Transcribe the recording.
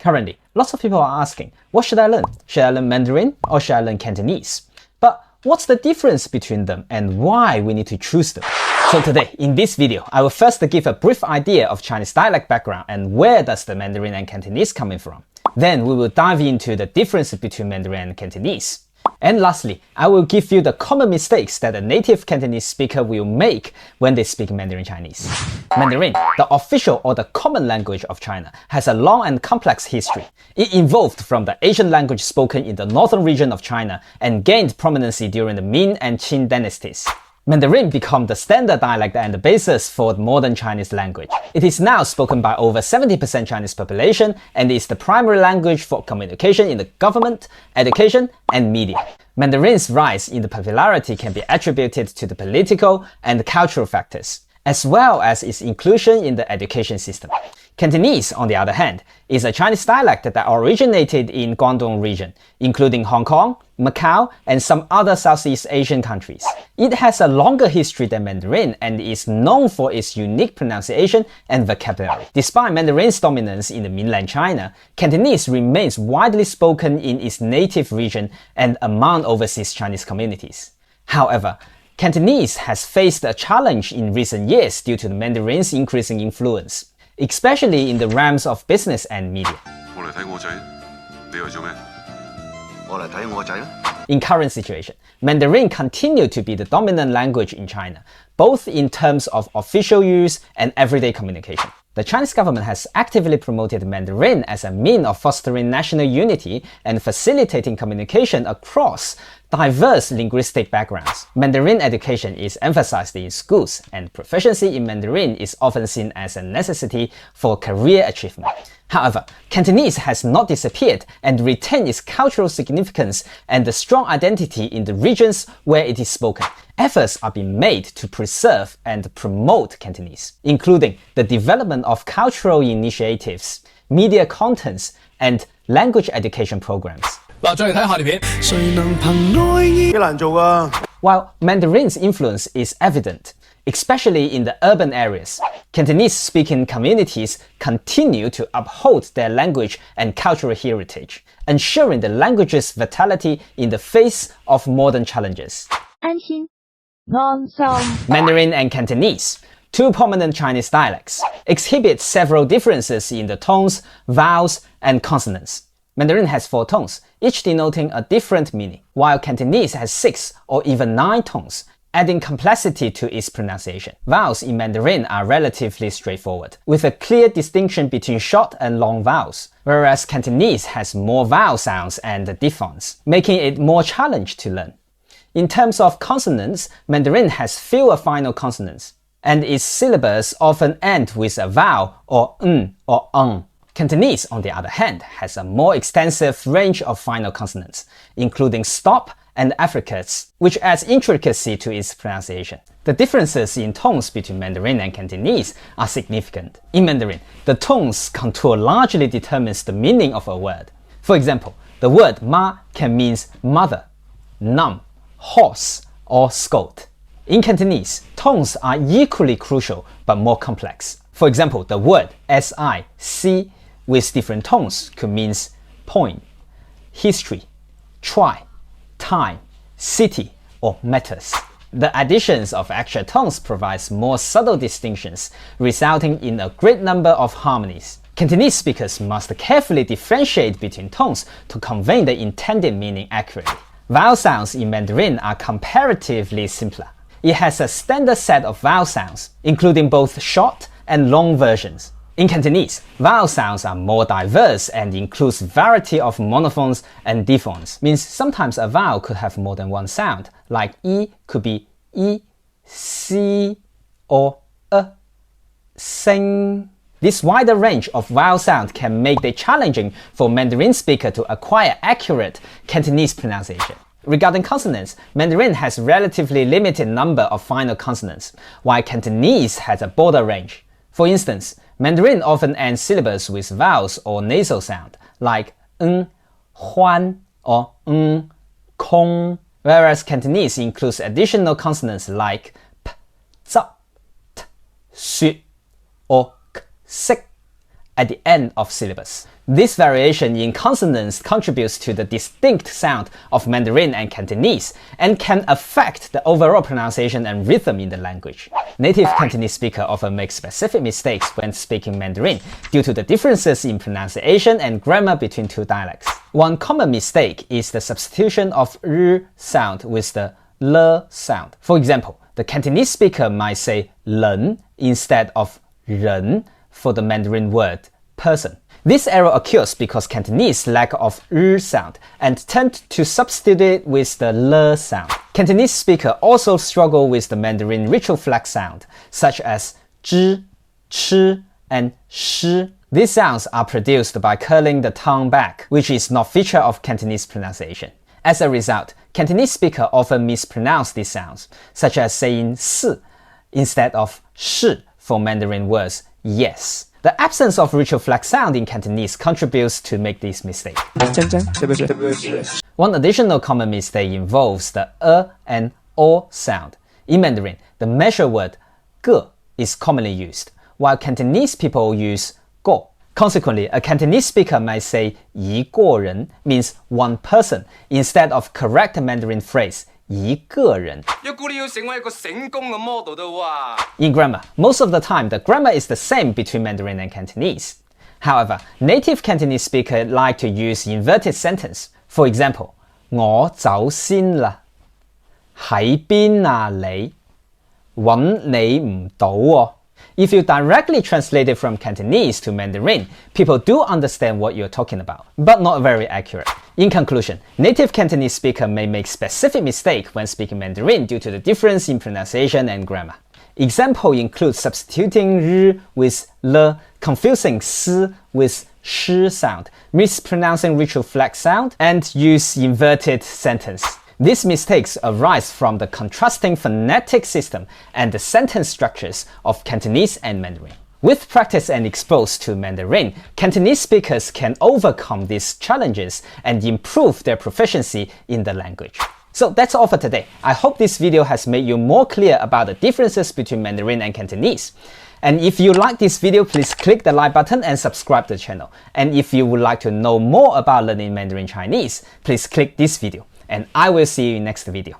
Currently, lots of people are asking, what should I learn? Should I learn Mandarin or should I learn Cantonese? But what's the difference between them and why we need to choose them? So today, in this video, I will first give a brief idea of Chinese dialect background and where does the Mandarin and Cantonese coming from. Then we will dive into the difference between Mandarin and Cantonese. And lastly, I will give you the common mistakes that a native Cantonese speaker will make when they speak Mandarin Chinese. Mandarin, the official or the common language of China, has a long and complex history. It evolved from the Asian language spoken in the northern region of China and gained prominency during the Ming and Qing dynasties. Mandarin became the standard dialect and the basis for modern Chinese language. It is now spoken by over 70% Chinese population and is the primary language for communication in the government, education, and media. Mandarin's rise in the popularity can be attributed to the political and cultural factors, as well as its inclusion in the education system. Cantonese, on the other hand, is a Chinese dialect that originated in Guangdong region, including Hong Kong, Macau, and some other Southeast Asian countries. It has a longer history than Mandarin and is known for its unique pronunciation and vocabulary. Despite Mandarin's dominance in the mainland China, Cantonese remains widely spoken in its native region and among overseas Chinese communities. However, Cantonese has faced a challenge in recent years due to the Mandarin's increasing influence, especially in the realms of business and media. In current situation, Mandarin continues to be the dominant language in China, both in terms of official use and everyday communication. The Chinese government has actively promoted Mandarin as a means of fostering national unity and facilitating communication across diverse linguistic backgrounds. Mandarin education is emphasized in schools, and proficiency in Mandarin is often seen as a necessity for career achievement. However, Cantonese has not disappeared and retained its cultural significance and the strong identity in the regions where it is spoken. Efforts are being made to preserve and promote Cantonese, including the development of cultural initiatives, media contents, and language education programs. While Mandarin's influence is evident, especially in the urban areas, Cantonese-speaking communities continue to uphold their language and cultural heritage, ensuring the language's vitality in the face of modern challenges. Mandarin and Cantonese, two prominent Chinese dialects, exhibit several differences in the tones, vowels, and consonants. Mandarin has 4 tones, each denoting a different meaning, while Cantonese has 6 or even 9 tones, adding complexity to its pronunciation. Vowels in Mandarin are relatively straightforward, with a clear distinction between short and long vowels, whereas Cantonese has more vowel sounds and diphthongs, making it more challenging to learn. In terms of consonants, Mandarin has fewer final consonants, and its syllables often end with a vowel or n or ng. Cantonese, on the other hand, has a more extensive range of final consonants, including stop and affricates, which adds intricacy to its pronunciation. The differences in tones between Mandarin and Cantonese are significant. In Mandarin, the tone's contour largely determines the meaning of a word. For example, the word ma can mean mother, num, horse, or scold. In Cantonese, tones are equally crucial but more complex. For example, the word si, with different tones could mean point, history, try, time, city, or matters. The additions of extra tones provides more subtle distinctions, resulting in a great number of harmonies. Cantonese speakers must carefully differentiate between tones to convey the intended meaning accurately. Vowel sounds in Mandarin are comparatively simpler. It has a standard set of vowel sounds, including both short and long versions. In Cantonese, vowel sounds are more diverse and includes variety of monophones and diphthongs. Means sometimes a vowel could have more than one sound, like E could be E, C, or sing. This wider range of vowel sound can make it challenging for Mandarin speaker to acquire accurate Cantonese pronunciation. Regarding consonants, Mandarin has relatively limited number of final consonants, while Cantonese has a broader range. For instance, Mandarin often ends syllables with vowels or nasal sound, like ng, huan, or ng, kong, whereas Cantonese includes additional consonants like p, z, t, xu, or k, sik, at the end of syllables. This variation in consonants contributes to the distinct sound of Mandarin and Cantonese and can affect the overall pronunciation and rhythm in the language. Native Cantonese speakers often make specific mistakes when speaking Mandarin due to the differences in pronunciation and grammar between two dialects. One common mistake is the substitution of r sound with the l sound. For example, the Cantonese speaker might say ren instead of ren for the Mandarin word person. This error occurs because Cantonese lack of r sound and tend to substitute it with the l sound. Cantonese speakers also struggle with the Mandarin retroflex sound, such as zh, ch, and sh. These sounds are produced by curling the tongue back, which is not a feature of Cantonese pronunciation. As a result, Cantonese speakers often mispronounce these sounds, such as saying si instead of shi for Mandarin words yes. The absence of retroflex sound in Cantonese contributes to make this mistake. One additional common mistake involves the and o sound. In Mandarin, the measure word ge is commonly used, while Cantonese people use go. Consequently, a Cantonese speaker might say 一个人 means one person instead of correct Mandarin phrase 一个人. In grammar, most of the time the grammar is the same between Mandarin and Cantonese. However, native Cantonese speakers like to use inverted sentence. For example, 我走先啦，喺邊啊你，揾你唔到喎. If you directly translate it from Cantonese to Mandarin, people do understand what you're talking about, but not very accurate. In conclusion, native Cantonese speakers may make specific mistakes when speaking Mandarin due to the difference in pronunciation and grammar. Examples include substituting r with l, confusing s with sh sound, mispronouncing retroflex sound, and use inverted sentence. These mistakes arise from the contrasting phonetic system and the sentence structures of Cantonese and Mandarin. With practice and exposure to Mandarin, Cantonese speakers can overcome these challenges and improve their proficiency in the language. So that's all for today. I hope this video has made you more clear about the differences between Mandarin and Cantonese. And if you like this video, please click the like button and subscribe to the channel. And if you would like to know more about learning Mandarin Chinese, please click this video. And I will see you in next video.